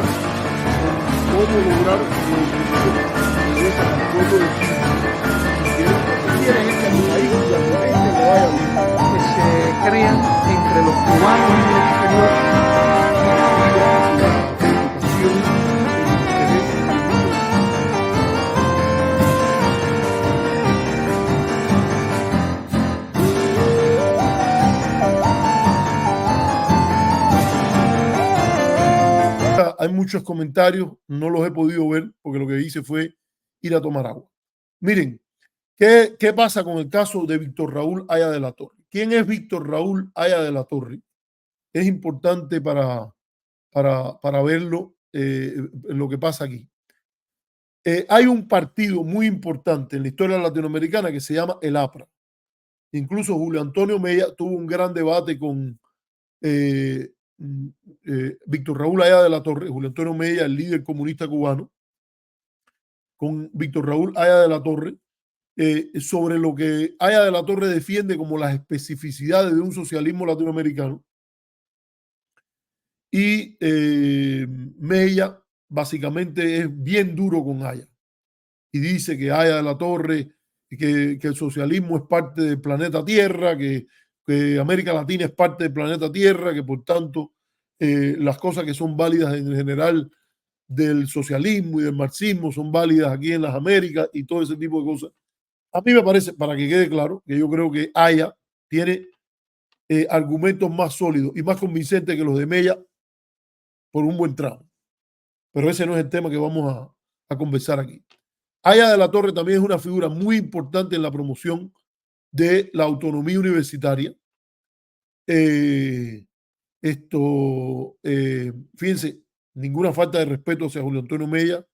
con cómo lograr regresa al pueblo de Chile. Lo que quieren es que al país y a la gente le vaya bien. Que se crean entre los cubanos en el exterior educación, interés al mundo. Hay muchos comentarios, no los he podido ver porque lo que hice fue ir a tomar agua. Miren, ¿qué pasa con el caso de Víctor Raúl Haya de la Torre? ¿Quién es Víctor Raúl Haya de la Torre? Es importante para verlo, lo que pasa aquí. Hay un partido muy importante en la historia latinoamericana que se llama el APRA. Incluso Julio Antonio Mella tuvo un gran debate con Víctor Raúl Haya de la Torre, Julio Antonio Mella, el líder comunista cubano, con Víctor Raúl Haya de la Torre, sobre lo que Haya de la Torre defiende como las especificidades de un socialismo latinoamericano. Y Mella básicamente es bien duro con Haya y dice que Haya de la Torre, que el socialismo es parte del planeta Tierra, que América Latina es parte del planeta Tierra, que por tanto las cosas que son válidas en general del socialismo y del marxismo son válidas aquí en las Américas y todo ese tipo de cosas. A mí me parece, para que quede claro, que yo creo que Haya tiene argumentos más sólidos y más convincentes que los de Mella por un buen tramo. Pero ese no es el tema que vamos a conversar aquí. Haya de la Torre también es una figura muy importante en la promoción de la autonomía universitaria. Fíjense, ninguna falta de respeto hacia Julio Antonio Mella,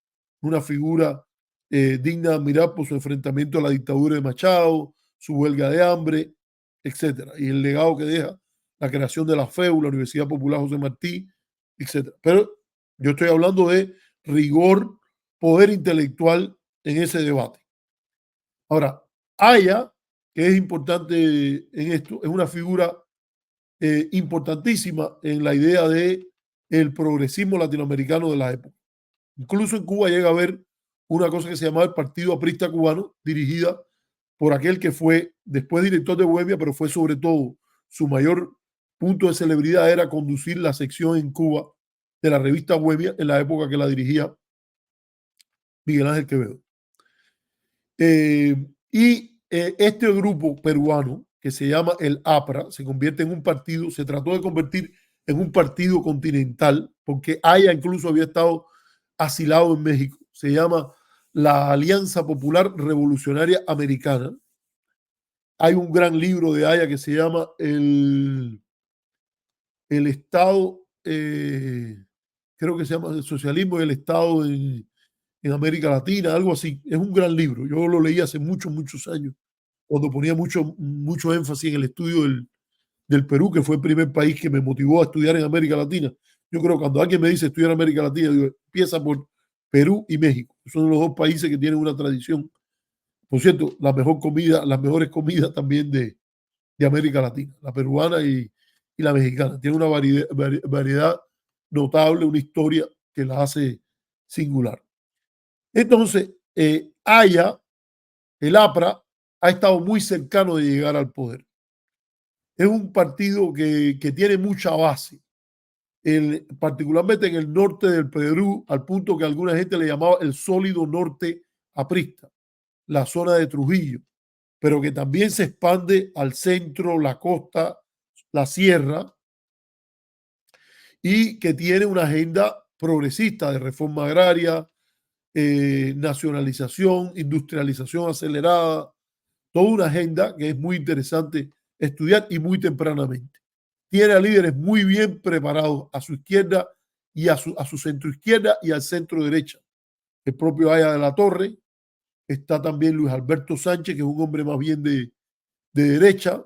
una figura digna de admirar por su enfrentamiento a la dictadura de Machado, su huelga de hambre, etcétera, y el legado que deja la creación de la FEU, la Universidad Popular José Martí, etcétera. Pero yo estoy hablando de rigor, poder intelectual en ese debate. Ahora, Haya, que es importante en esto, es una figura importantísima en la idea de el progresismo latinoamericano de la época. Incluso en Cuba llega a haber una cosa que se llamaba el Partido Aprista Cubano, dirigida por aquel que fue después director de Bohemia, pero fue sobre todo su mayor punto de celebridad era conducir la sección en Cuba de la revista Bohemia en la época que la dirigía Miguel Ángel Quevedo. Este grupo peruano que se llama el APRA se convierte en un partido, se trató de convertir en un partido continental porque Haya incluso había estado asilado en México. Se llama la Alianza Popular Revolucionaria Americana. Hay un gran libro de Haya que se llama El Estado, creo que se llama El Socialismo y el Estado en América Latina, algo así. Es un gran libro. Yo lo leí hace muchos, muchos años, cuando ponía mucho énfasis en el estudio del Perú, que fue el primer país que me motivó a estudiar en América Latina. Yo creo que cuando alguien me dice estudiar en América Latina, digo, empieza por Perú y México. Son los dos países que tienen una tradición. Por cierto, la mejor comida, las mejores comidas también de América Latina, la peruana y la mexicana. Tiene una variedad notable, una historia que la hace singular. Entonces, Haya, el APRA, ha estado muy cercano de llegar al poder. Es un partido que tiene mucha base, particularmente en el norte del Perú, al punto que alguna gente le llamaba el sólido norte aprista, la zona de Trujillo, pero que también se expande al centro, la costa, la sierra, y que tiene una agenda progresista de reforma agraria, nacionalización, industrialización acelerada, toda una agenda que es muy interesante estudiar y muy tempranamente. Tiene a líderes muy bien preparados a su izquierda y a su centro izquierda y al centro derecha. El propio Haya de la Torre, está también Luis Alberto Sánchez, que es un hombre más bien de derecha,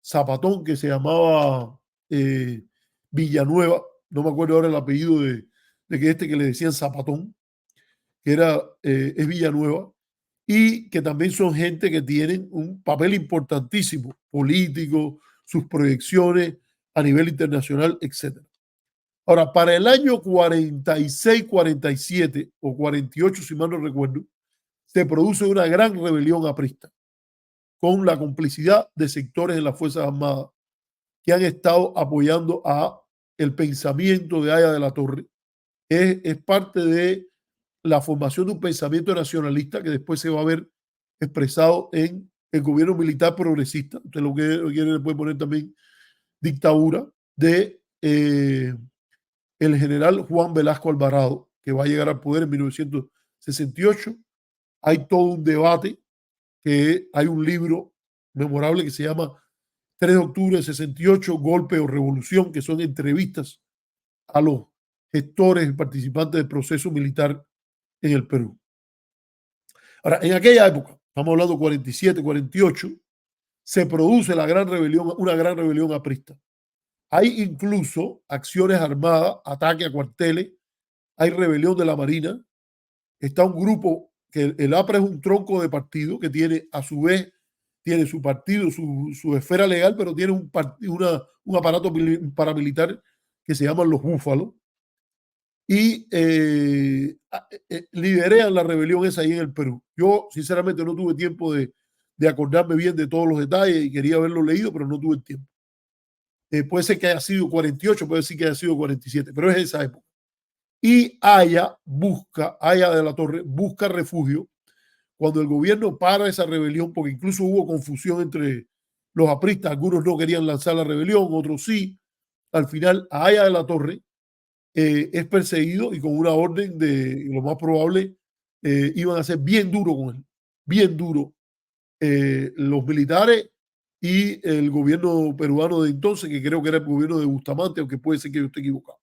Zapatón, que se llamaba Villanueva, no me acuerdo ahora el apellido de que le decían Zapatón, que es Villanueva, y que también son gente que tienen un papel importantísimo, político, sus proyecciones a nivel internacional, etc. Ahora, para el año 46, 47 o 48, si mal no recuerdo, se produce una gran rebelión aprista con la complicidad de sectores en las Fuerzas Armadas que han estado apoyando a el pensamiento de Haya de la Torre. Es parte de la formación de un pensamiento nacionalista que después se va a ver expresado en el gobierno militar progresista. Usted lo que quiere le puede poner también dictadura de el general Juan Velasco Alvarado, que va a llegar al poder en 1968. Hay todo un debate, que hay un libro memorable que se llama 3 de octubre de 68, Golpe o Revolución, que son entrevistas a los gestores y participantes del proceso militar en el Perú. Ahora, en aquella época, estamos hablando 47, 48, se produce la gran rebelión, una gran rebelión aprista. Hay incluso acciones armadas, ataque a cuarteles, hay rebelión de la Marina, está un grupo que el APRA es un tronco de partido que tiene a su vez, tiene su partido, su esfera legal, pero tiene un aparato paramilitar que se llaman los Búfalos, y liderean la rebelión esa ahí en el Perú. Yo, sinceramente, no tuve tiempo de acordarme bien de todos los detalles y quería haberlo leído, pero no tuve el tiempo. Puede ser que haya sido 48, puede ser que haya sido 47, pero es esa época. Y Haya de la Torre busca refugio cuando el gobierno para esa rebelión, porque incluso hubo confusión entre los apristas, algunos no querían lanzar la rebelión, otros sí. Al final, Haya de la Torre es perseguido y con una orden de, lo más probable, iban a ser bien duro con él, bien duro. Los militares y el gobierno peruano de entonces, que creo que era el gobierno de Bustamante, aunque puede ser que yo esté equivocado.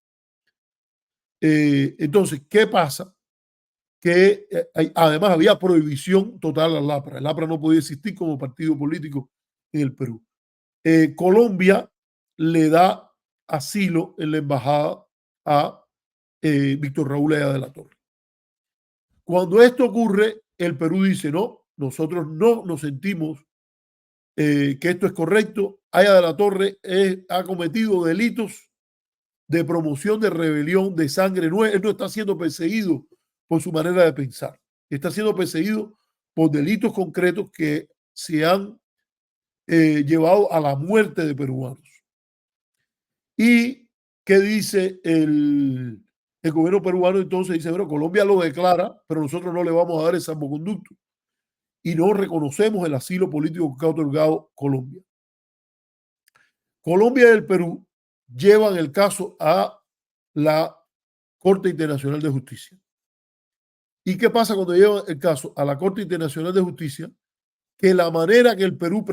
Entonces, ¿qué pasa? Que además había prohibición total al APRA. El APRA no podía existir como partido político en el Perú. Colombia le da asilo en la embajada a Víctor Raúl Haya de la Torre. Cuando esto ocurre, el Perú dice, no, nosotros no nos sentimos que esto es correcto. Haya de la Torre ha cometido delitos de promoción de rebelión, de sangre nueva. Él no está siendo perseguido por su manera de pensar. Está siendo perseguido por delitos concretos que se han llevado a la muerte de peruanos. ¿Y qué dice el gobierno peruano? Entonces dice, bueno, Colombia lo declara, pero nosotros no le vamos a dar el salvoconducto y no reconocemos el asilo político que ha otorgado Colombia. Colombia y el Perú llevan el caso a la Corte Internacional de Justicia. ¿Y qué pasa cuando llevan el caso a la Corte Internacional de Justicia? Que la manera que el Perú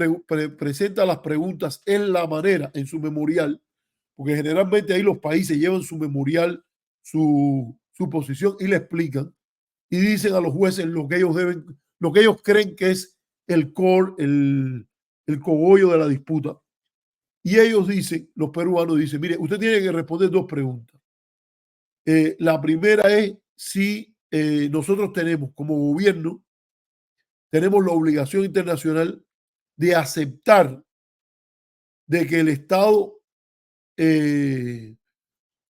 presenta las preguntas es la manera en su memorial, porque generalmente ahí los países llevan su memorial, su posición y le explican y dicen a los jueces lo que ellos deben, lo que ellos creen que es el core, el cogollo de la disputa. Y ellos dicen, los peruanos dicen, mire, usted tiene que responder dos preguntas. La primera es si nosotros tenemos como gobierno, tenemos la obligación internacional de aceptar de que el Estado de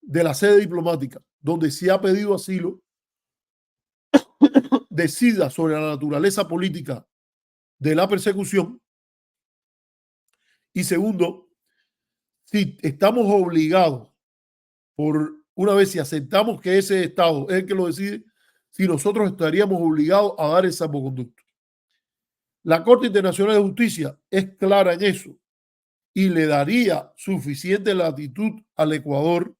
la sede diplomática, donde se ha pedido asilo, decida sobre la naturaleza política de la persecución. Y segundo, si estamos obligados, por una vez si aceptamos que ese Estado es el que lo decide, si nosotros estaríamos obligados a dar el salvoconducto. La Corte Internacional de Justicia es clara en eso y le daría suficiente latitud al Ecuador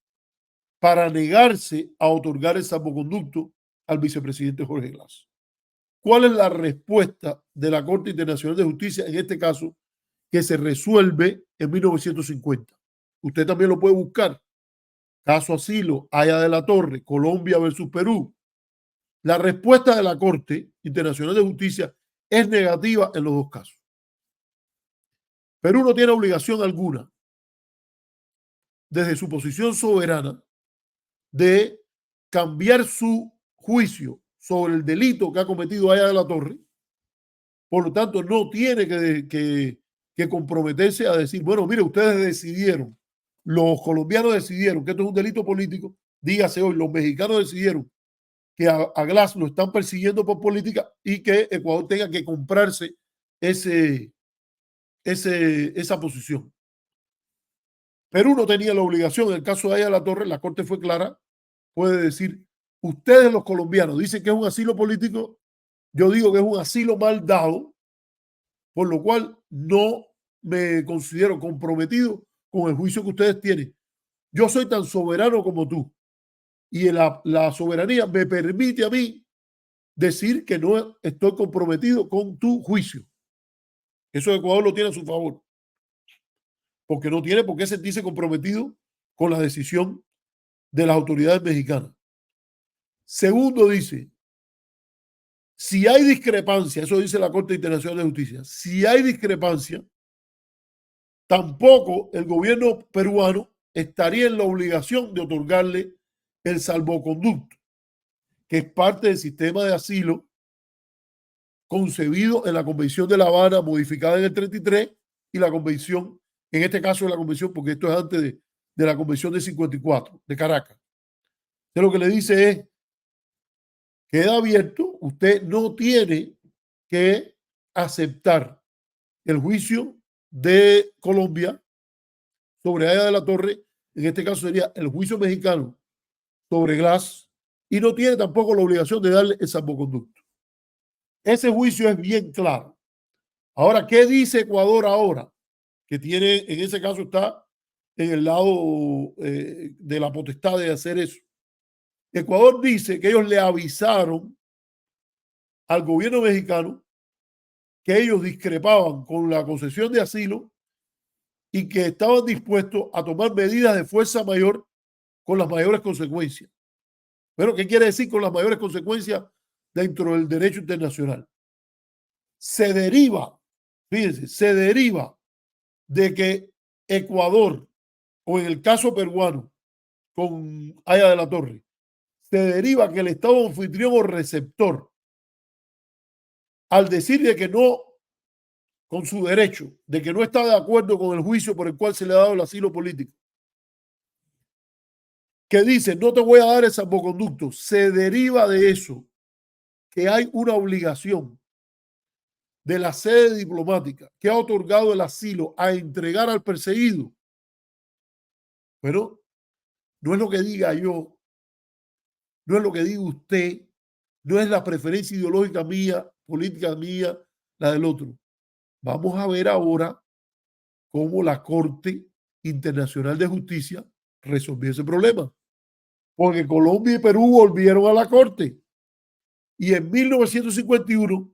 para negarse a otorgar el salvoconducto al vicepresidente Jorge Glass. ¿Cuál es la respuesta de la Corte Internacional de Justicia en este caso que se resuelve en 1950? Usted también lo puede buscar. Caso asilo, Haya de la Torre, Colombia versus Perú. La respuesta de la Corte Internacional de Justicia es negativa en los dos casos. Perú no tiene obligación alguna, desde su posición soberana, de cambiar su juicio sobre el delito que ha cometido Haya de la Torre. Por lo tanto, no tiene que comprometerse a decir, bueno, mire, ustedes decidieron los colombianos decidieron que esto es un delito político, dígase hoy, los mexicanos decidieron que a Glass lo están persiguiendo por política y que Ecuador tenga que comprarse esa posición. Perú no tenía la obligación, en el caso de Aya de la Torre, la Corte fue clara, puede decir, ustedes los colombianos dicen que es un asilo político, yo digo que es un asilo mal dado, por lo cual no me considero comprometido con el juicio que ustedes tienen. Yo soy tan soberano como tú y la soberanía me permite a mí decir que no estoy comprometido con tu juicio. Eso Ecuador lo tiene a su favor, porque no tiene por qué sentirse comprometido con la decisión de las autoridades mexicanas. Segundo, dice, si hay discrepancia, eso dice la Corte Internacional de Justicia, si hay discrepancia, tampoco el gobierno peruano estaría en la obligación de otorgarle el salvoconducto, que es parte del sistema de asilo concebido en la Convención de La Habana, modificada en el 33, y la Convención, en este caso de la Convención, porque esto es antes de la Convención de 54, de Caracas. Entonces lo que le dice es, queda abierto, usted no tiene que aceptar el juicio de Colombia sobre Aya de la Torre, en este caso sería el juicio mexicano sobre Glass, y no tiene tampoco la obligación de darle el salvoconducto. Ese juicio es bien claro. Ahora, ¿qué dice Ecuador ahora? Que tiene, en ese caso está en el lado de la potestad de hacer eso. Ecuador dice que ellos le avisaron al gobierno mexicano que ellos discrepaban con la concesión de asilo y que estaban dispuestos a tomar medidas de fuerza mayor con las mayores consecuencias. Pero, ¿qué quiere decir con las mayores consecuencias dentro del derecho internacional? Se deriva, fíjense, se deriva de que Ecuador, o en el caso peruano, con Aya de la Torre, se deriva que el Estado anfitrión o receptor, al decir de que no, con su derecho, de que no está de acuerdo con el juicio por el cual se le ha dado el asilo político, que dice, no te voy a dar el salvoconducto, se deriva de eso, que hay una obligación de la sede diplomática que ha otorgado el asilo a entregar al perseguido. Pero no es lo que diga yo, no es lo que diga usted, no es la preferencia ideológica mía, política mía, la del otro. Vamos a ver ahora cómo la Corte Internacional de Justicia resolvió ese problema. Porque Colombia y Perú volvieron a la Corte. Y en 1951,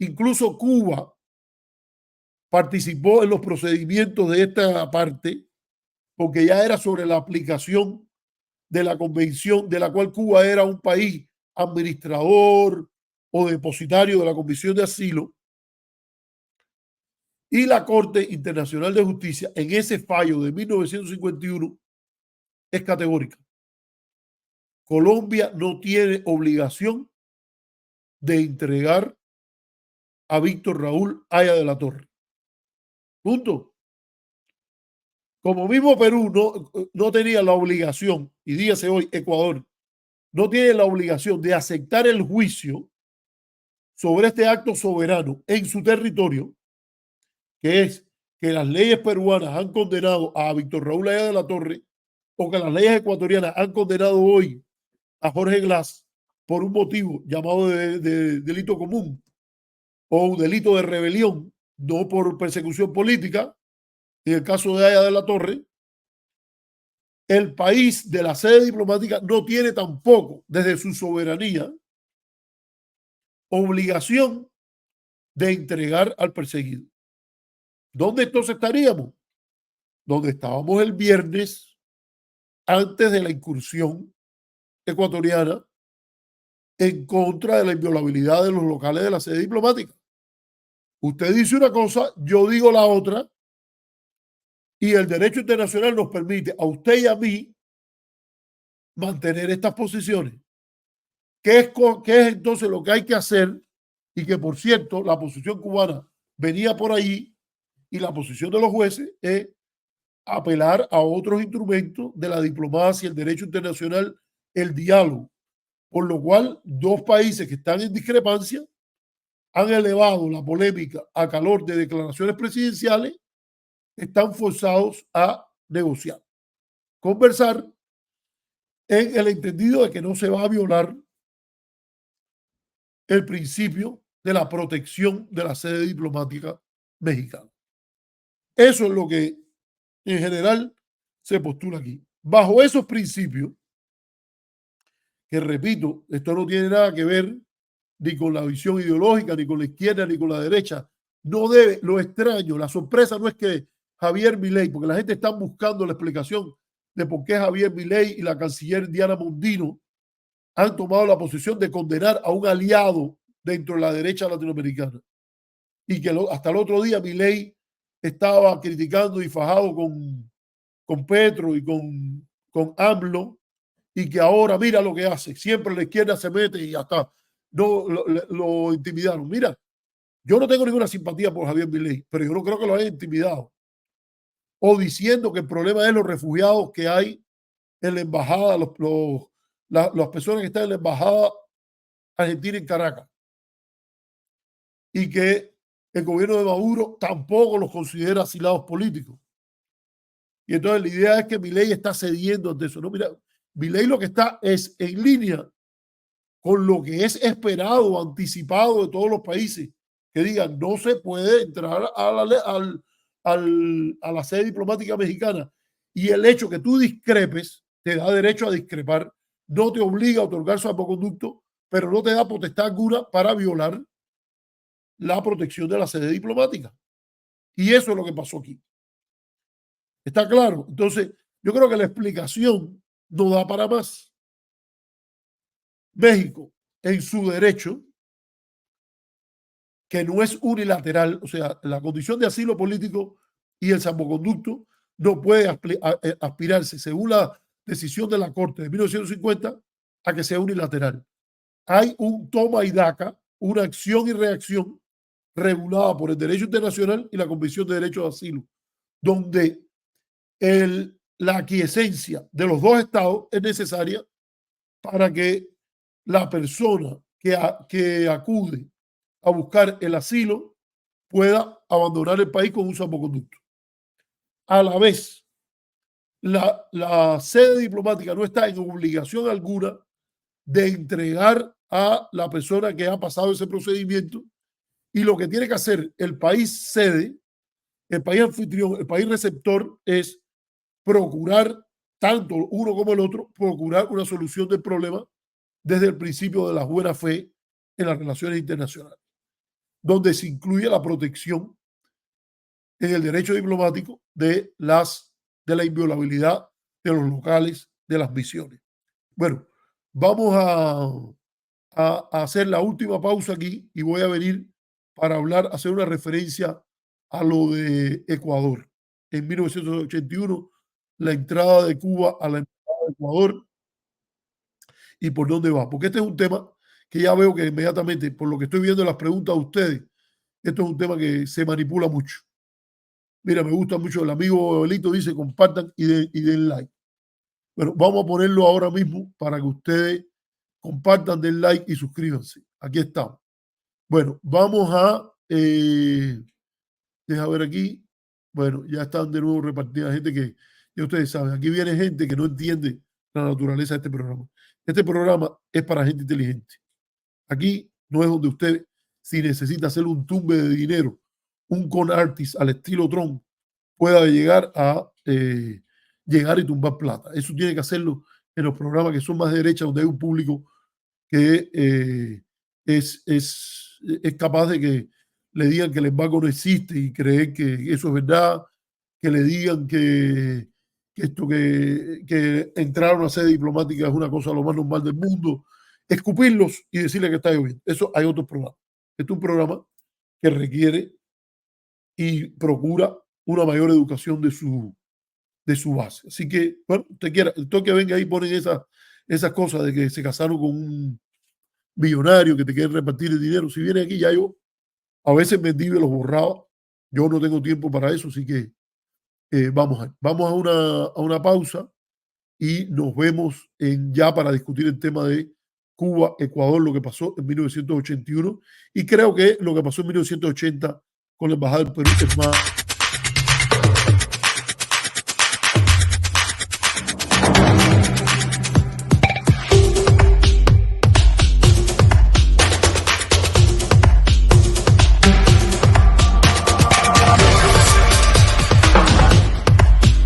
incluso Cuba participó en los procedimientos de esta parte, porque ya era sobre la aplicación de la convención de la cual Cuba era un país administrador o depositario de la Comisión de Asilo. Y la Corte Internacional de Justicia, en ese fallo de 1951, es categórica. Colombia no tiene obligación de entregar a Víctor Raúl Aya de la Torre. Punto. Como mismo Perú no tenía la obligación, y dígase hoy Ecuador, no tiene la obligación de aceptar el juicio sobre este acto soberano en su territorio, que es que las leyes peruanas han condenado a Víctor Raúl Aya de la Torre o que las leyes ecuatorianas han condenado hoy a Jorge Glass por un motivo llamado de delito común o un delito de rebelión, no por persecución política. En el caso de Aya de la Torre, el país de la sede diplomática no tiene tampoco, desde su soberanía, obligación de entregar al perseguido. ¿Dónde entonces estaríamos? Donde estábamos el viernes, antes de la incursión ecuatoriana en contra de la inviolabilidad de los locales de la sede diplomática. Usted dice una cosa, yo digo la otra, y el derecho internacional nos permite a usted y a mí mantener estas posiciones. ¿Qué es entonces lo que hay que hacer? Y que, por cierto, la posición cubana venía por ahí y la posición de los jueces es apelar a otros instrumentos de la diplomacia, el derecho internacional, el diálogo. Por lo cual, dos países que están en discrepancia han elevado la polémica a calor de declaraciones presidenciales, están forzados a negociar, conversar en el entendido de que no se va a violar el principio de la protección de la sede diplomática mexicana. Eso es lo que en general se postula aquí. Bajo esos principios, que repito, esto no tiene nada que ver ni con la visión ideológica, ni con la izquierda, ni con la derecha. No debe, lo extraño, la sorpresa no es que Javier Milei, porque la gente está buscando la explicación de por qué Javier Milei y la canciller Diana Mondino han tomado la posición de condenar a un aliado dentro de la derecha latinoamericana. Y que hasta el otro día Milei estaba criticando y fajado con Petro y con AMLO, y que ahora mira lo que hace. Siempre la izquierda se mete y hasta no lo intimidaron. Mira, yo no tengo ninguna simpatía por Javier Milei, pero yo no creo que lo hayan intimidado. O diciendo que el problema es los refugiados que hay en la embajada, las personas que están en la embajada argentina en Caracas. Y que el gobierno de Maduro tampoco los considera asilados políticos. Y entonces la idea es que Milei está cediendo ante eso. No, mira, Milei lo que está es en línea con lo que es esperado, anticipado de todos los países, que digan, no se puede entrar a la sede diplomática mexicana. Y el hecho que tú discrepes, te da derecho a discrepar, no te obliga a otorgar salvoconducto, pero no te da potestad alguna para violar la protección de la sede diplomática. Y eso es lo que pasó aquí. ¿Está claro? Entonces, yo creo que la explicación no da para más. México, en su derecho, que no es unilateral, o sea, la condición de asilo político y el salvoconducto no puede aspirarse, según la decisión de la Corte de 1950, a que sea unilateral. Hay un toma y daca, una acción y reacción regulada por el derecho internacional y la Convención de Derechos de Asilo, donde la aquiescencia de los dos estados es necesaria para que la persona que acude a buscar el asilo pueda abandonar el país con un salvoconducto. A la vez, la sede diplomática no está en obligación alguna de entregar a la persona que ha pasado ese procedimiento, y lo que tiene que hacer el país sede, el país anfitrión, el país receptor, es procurar, tanto uno como el otro, procurar una solución del problema desde el principio de la buena fe en las relaciones internacionales, donde se incluye la protección en el derecho diplomático de la inviolabilidad de los locales de las misiones. Bueno, vamos a hacer la última pausa aquí y voy a venir para hacer una referencia a lo de Ecuador. En 1981, la entrada de Cuba a la embajada de Ecuador y por dónde va. Porque este es un tema que ya veo que inmediatamente, por lo que estoy viendo en las preguntas de ustedes, esto es un tema que se manipula mucho. Mira, me gusta mucho, el amigo Belito dice compartan y den like. Bueno, vamos a ponerlo ahora mismo para que ustedes compartan, den like y suscríbanse. Aquí estamos. Bueno, vamos deja ver aquí. Bueno, ya están de nuevo repartidas gente que, ya ustedes saben, aquí viene gente que no entiende la naturaleza de este programa. Este programa es para gente inteligente. Aquí no es donde usted, si necesita hacer un tumbe de dinero, un con artist al estilo Trump, pueda llegar y tumbar plata. Eso tiene que hacerlo en los programas que son más de derecha, donde hay un público que es capaz de que le digan que el embargo no existe y creer que eso es verdad, que le digan que entrar a una sede diplomática es una cosa lo más normal del mundo, escupirlos y decirle que está lloviendo. Eso hay otros programas. Este es un programa que requiere y procura una mayor educación de su base. Así que, bueno, el toque venga ahí, ponen esas cosas de que se casaron con un millonario que te quieren repartir el dinero. Si viene aquí, ya yo a veces me los borraba. Yo no tengo tiempo para eso, así que vamos a una pausa y nos vemos ya para discutir el tema de Cuba, Ecuador, lo que pasó en 1981 y creo que lo que pasó en 1980 con la Embajada del Perú es más